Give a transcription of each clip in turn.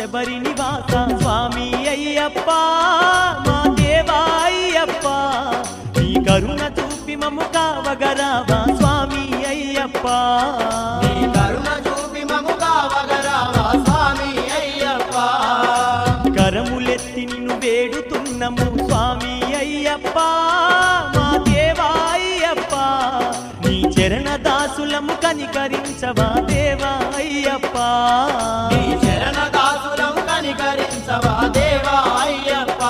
శబరి నివాస స్వామి అయ్యప్ప మా దేవా అయ్యప్ప నీ కరుణ చూపి మమ్ము కావగరావా స్వామి అయ్యప్ప నీ కరుణ చూపి మమ్ము కావగరావా స్వామి అయ్యప్ప కరములెత్తి నిన్ను వేడుతున్నము స్వామి అయ్యప్ప మా దేవా అయ్యప్ప నీ చరణ దాసులము కనికరించవా దేవా అయ్యప్ప నీ చరణ దాసులము కనికరించవా దేవా అయ్యప్ప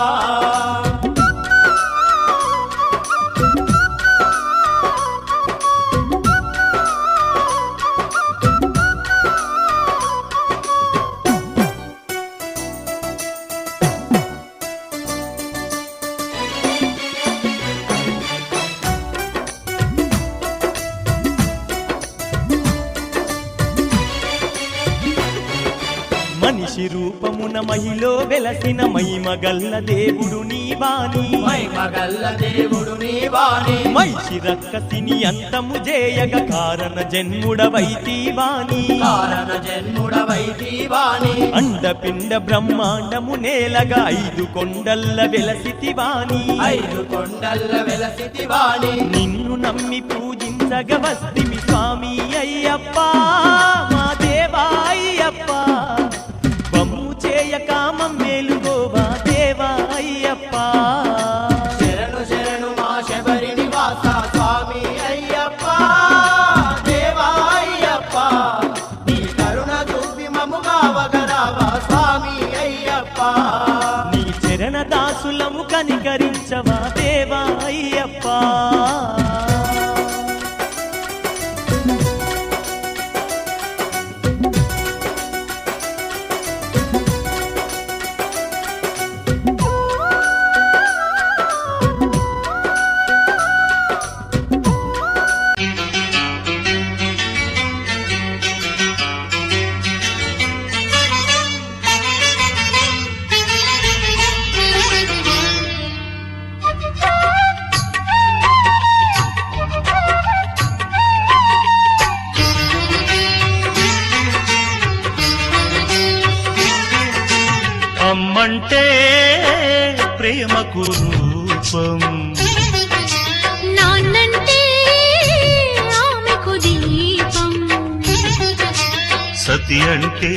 మనిషి రూపమున మహిలో వెలసిన మహిమగల్ల దేవుడు నీవాని మహిమగల్ల దేవుడు నీవాని మహిషి రక్కసిని అంతము జేయగ కారణ జన్ముడవైతీవాని కారణ జన్ముడవైతీవాని అండపిండ బ్రహ్మాండము నేలగా 5 కొండల్ల వెలసితివాని 5 కొండల్ల వెలసితివాని నిన్ను నమ్మి పూజించగ వస్తిమి స్వామి అయ్యప్ప మా దేవా అయ్యప్ప మేలుగోవా దేవా అయ్యప్ప శరణు శరణు మా శబరి నివాస స్వామి అయ్యప్ప దేవా అయ్యప్ప నీ కరుణ చూపి మమ్ము కావగరావా స్వామి అయ్యప్ప నీ చరణ దాసులము కనికరించవా దేవా అయ్యప్ప అమ్మంటే ప్రేమకు రూపం నాన్నంటే ఆమెకు దీపం సతి అంటే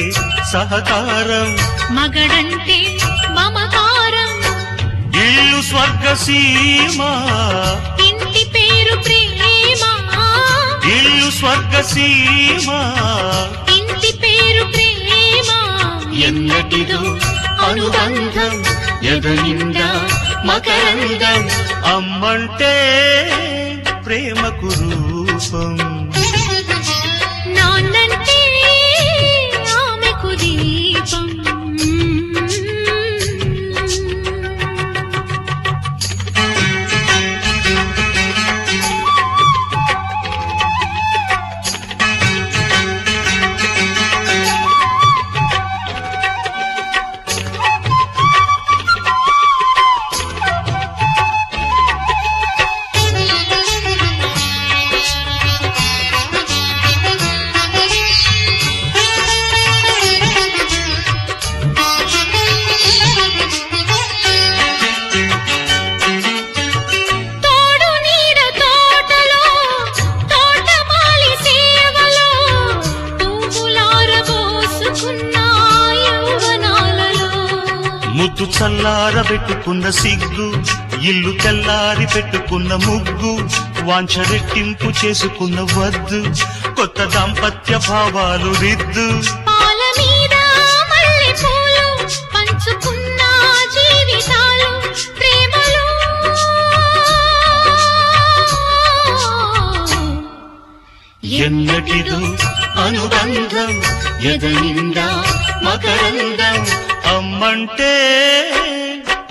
సహకారం మగడంటే మమకారం ఇల్లు స్వర్గసీమ ఇంటి పేరు ప్రేమ ఇల్లు స్వర్గసీమ ఇంటి పేరు ప్రేమ ఎన్నటిదో అనుబంధం ఎదనిండా మకరందం అమ్మంటే ప్రేమకు రూపం నాన్నంటే ఆమెకు దీపం ముద్దు చల్లారబెట్టుకున్న సిగ్గు ఇల్లు తెల్లారి పెట్టుకున్న ముగ్గు వాంఛ రెట్టింపు చేసుకున్న వద్దు కొత్త దాంపత్య భావాలు రిద్దు పాల మీద మల్లెపూలు పంచుకున్న జీవితాలు ప్రేమలో ఎన్నటిదో అనుబంధం ఎదనిండా మకరందం అమ్మంటే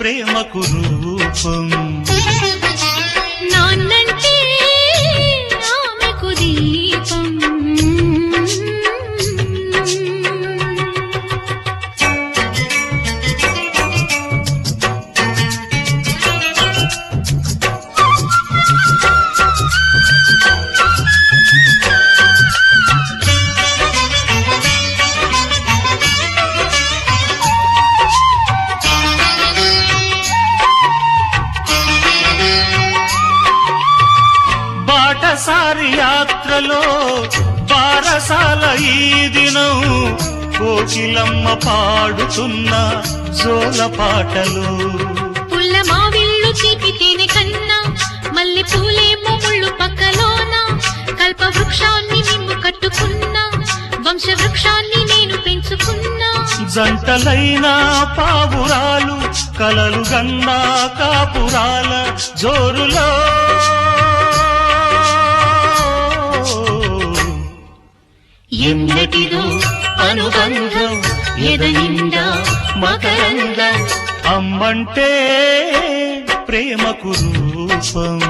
ప్రేమకు రూపం నాన్నంటే ఆమెకు దీపం బారసాల ఈ దినం కోకిలమ్మ పాడుతున్న జోల పాటలు పుల్ల మావిళ్ళు తీపి తేనె కన్నా మల్లె పూలేమో ముళ్ళు పక్కలోన కల్ప వృక్షాన్ని నిన్ను కట్టుకున్నా వంశ వృక్షాన్ని నేను పెంచుకున్నా జంటలైన పావురాలు కలలు గన్నా కాపురాల జోరులో ఎన్నటిదో అనుబంధం ఎదనిండా మకరంగం అమ్మంటే ప్రేమకు రూపం